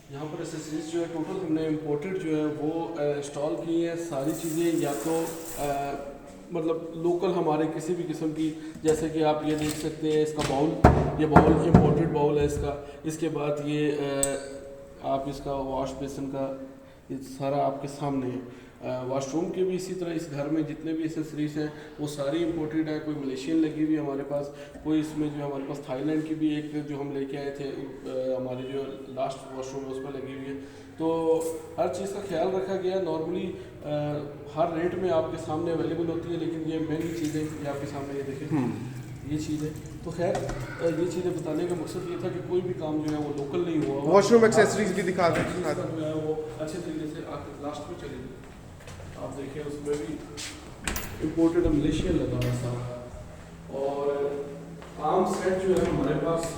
यहाँ पर एसेसरीज जो है टोटल हमने इम्पोर्टेड जो है वो इंस्टॉल की हैं। सारी चीज़ें या तो मतलब लोकल हमारे किसी भी किस्म की, जैसे कि आप ये देख सकते हैं इसका बाउल, ये बाउल इम्पोर्टेड बाउल है इसका। इसके बाद ये आप इसका वॉश बेसिन का ये सारा आपके सामने है। वॉशरूम के भी इसी तरह इस घर में जितने भी एसेसरीज हैं वो सारी इंपोर्टेड है। कोई मलेशियन लगी हुई है हमारे पास, कोई इसमें जो हमारे पास थाईलैंड की भी एक जो हम लेके आए थे हमारे जो लास्ट वॉशरूम है उसमें लगी हुई है। तो हर चीज़ का ख्याल रखा गया। नॉर्मली हर रेट में आपके सामने अवेलेबल होती है, लेकिन ये महंगी चीज़ें ये आपके सामने ये देखें ये चीज़ है। तो खैर ये चीज़ें बताने का मकसद ये था कि कोई भी काम जो है वो लोकल नहीं हुआ। वॉशरूम एक्सेसरीज भी दिखा दें जो है वो अच्छे तरीके से आप लास्ट में चलेंगे आप देखें उसमें भी इम्पोर्टेड मलेशियन लगा हुआ सारा। और आम सेट जो है हमारे पास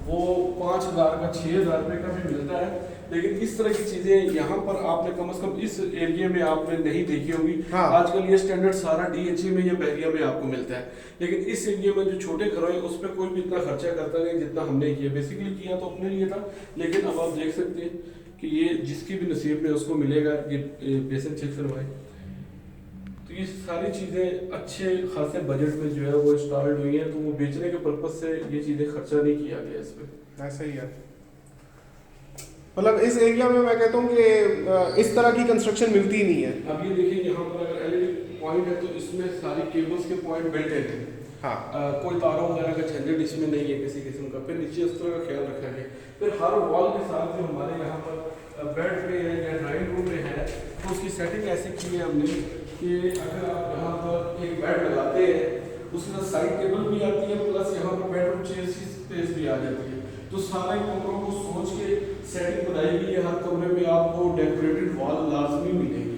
वो 5,000 का 6,000 रुपये का भी मिलता है। लेकिन इस तरह की चीज़ें यहाँ पर आपने कम से कम इस एरिया में आपने नहीं देखी होगी। हाँ। आजकल ये स्टैंडर्ड सारा DHA में या बहरिया में आपको मिलता है, लेकिन इस एरिया में जो छोटे घरों हैं उस पर कोई भी इतना खर्चा करता नहीं जितना हमने किया। बेसिकली किया तो अपने लिए था, लेकिन अब आप देख सकते हैं कि ये जिसकी भी नसीब में उसको मिलेगा। ये बेसिन चेक करवाए तो ये सारी चीज़ें अच्छे खासे बजट में जो है वो इंस्टॉल्ड हुई हैं। तो वो बेचने के पर्पज से ये चीज़ें खर्चा नहीं किया गया इस पर। ऐसा ही है। मतलब इस एरिया में मैं कहता हूँ कि इस तरह की कंस्ट्रक्शन मिलती ही नहीं है। अब ये देखिए यहाँ पर अगर LED पॉइंट है तो इसमें सारी केबल्स के पॉइंट बिल्ट इन है। हाँ। कोई तारों वगैरह का झंझट इसमें नहीं है किसी किस्म का। फिर नीचे उस तरह का ख्याल रखा गया। फिर हर वॉल के साथ जो हमारे यहाँ पर बेड पे है या ड्राइंग रूम में है तो उसकी सेटिंग ऐसे की है हमने कि अगर आप यहाँ पर एक बेड लगाते हैं उसके साथ साइड टेबल भी आती है, प्लस यहाँ पर बेडरूम चेयर की स्पेस भी आ जाती है। तो सारे कमरों को सोच के सेटिंग बनाई गई है। हर कमरे में आपको डेकोरेटेड वॉल लाजमी मिलेगी।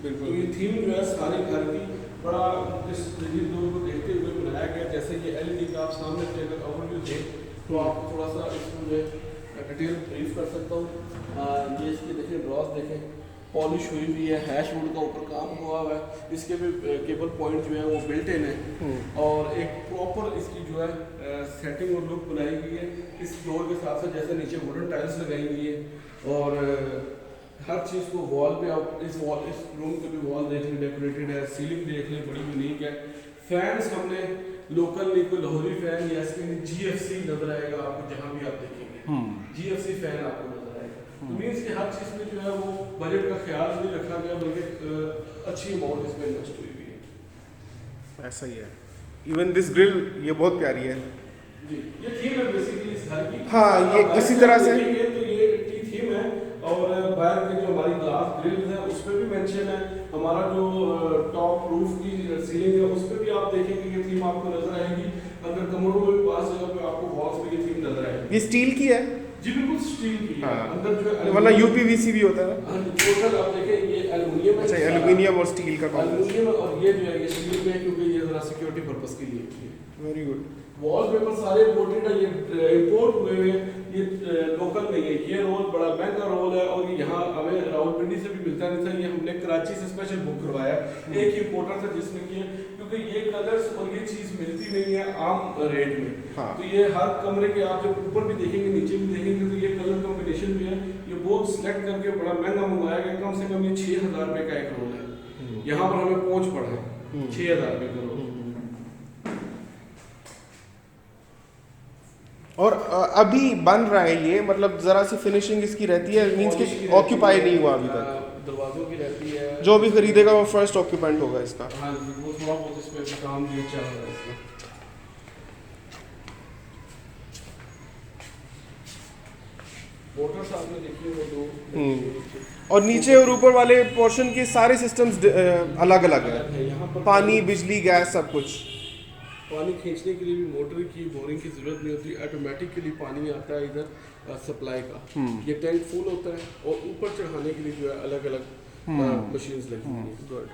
बिल्कुल। तो ये थीम जो है सारे घर की बड़ा इस दौर को देखते हुए बनाया गया। जैसे ये LED का आप सामने से अगर ओवरव्यू दें तो आप थोड़ा सा इसमें जो है डिटेल ब्रीफ कर सकता हूँ। ये इसके देखें ड्रॉस देखें, पॉलिश हुई हुई है, हैश वुड का ऊपर काम हुआ हुआ है। इसके भी केबल पॉइंट जो है वो बिल्ट इन है और एक प्रॉपर इसकी जो है सेटिंग और लुक बनाई गई है। इस फ्लोर के साथ साथ जैसे नीचे वुडन टाइल्स लगाई गई है और हर चीज़ को वॉल पे आप इस रूम के भी वॉल देख लें डेकोरेटेड है, सीलिंग देख लें बड़ी यूनिक है। फैंस हमने लोकल नहीं, कोई लाहौरी फैन या इसके GFC नजर आएगा आपको जहाँ भी आप देखेंगे GFC फैन आपको नजर आएगा। तो मीन्स कि हर चीज़ में जो है वो बजट का ख्याल नहीं रखा गया, बल्कि अच्छी अमाउंट इसमें इन्वेस्ट हुई हुई है। ऐसा ही है। इवन दिस ग्रिल ये बहुत प्यारी है जी, ये थीम है बेसिकली इस घर की। हाँ, ये इसी तरह से तो ये थीम है। और बाहर के जो हमारी ग्लास ग्रिल्स है उस पर भी मेंशन है। हमारा जो टॉप रूफ की सीलिंग है उस पर भी आप देखेंगे ये थीम आपको नजर आएगी। अंदर कमरों में पास जगह पे आपको वॉल्स पे ये थीम नजर आएगी। ये स्टील की है जी बिल्कुल स्टील की है। हाँ। अंदर जो है वरना UPVC भी होता है। हाँ टोटल आप देखें ये एल्युमिनियम है। अच्छा, एल्युमिनियम और स्टील का एल्युमिनियम और ये जो है ये स्टील में है क्योंकि ये जरा सिक्योरिटी पर्पस के लिए है। Very good. वॉलपेपर सारे इम्पोर्टेड है, ये इंपोर्ट हुए हुए हैं, ये लोकल नहीं है। ये रोल बड़ा महंगा रोल है और यहाँ हमें रावलपिंडी से भी मिलता नहीं था। ये हमने कराची से स्पेशल बुक करवाया। एक ही इम्पोर्टर था जिसने किया, क्योंकि ये कलर्स और ये चीज़ मिलती नहीं है आम रेट में। हाँ। तो ये हर कमरे के आप जब ऊपर भी देखेंगे नीचे भी देखेंगे तो ये कलर कॉम्बिनेशन भी है। ये बहुत सिलेक्ट करके बड़ा महंगा मंगवाया गया। कम से कम ये 6,000 रुपये का एक रोल है। यहाँ पर हमें पहुँच पड़ा है 6,000 रुपये का रोल। और अभी बन रहा है ये, मतलब जरा सी फिनिशिंग इसकी रहती है, मींस कि ऑक्यूपाई नहीं हुआ अभी तक। दरवाजों की रहती है। जो भी खरीदेगा वो फर्स्ट ऑक्यूपेंट होगा इसका। हाँ जी, वो थोड़ा बहुत इसमें भी काम भी चल रहा है इसमें। मोटर्स आपने देखी वो दो। और नीचे और ऊपर वाले पोर्शन के सारे सिस्टम्स अलग अलग है। यहाँ पर पानी, बिजली, गैस सब कुछ। पानी खींचने के लिए भी मोटर की बोरिंग की जरूरत नहीं होती। ऑटोमेटिकली पानी आता है इधर सप्लाई का। ये टैंक फुल होता है और ऊपर चढ़ाने के लिए जो है अलग अलग मशीन्स लगी हुई हैं। गुड।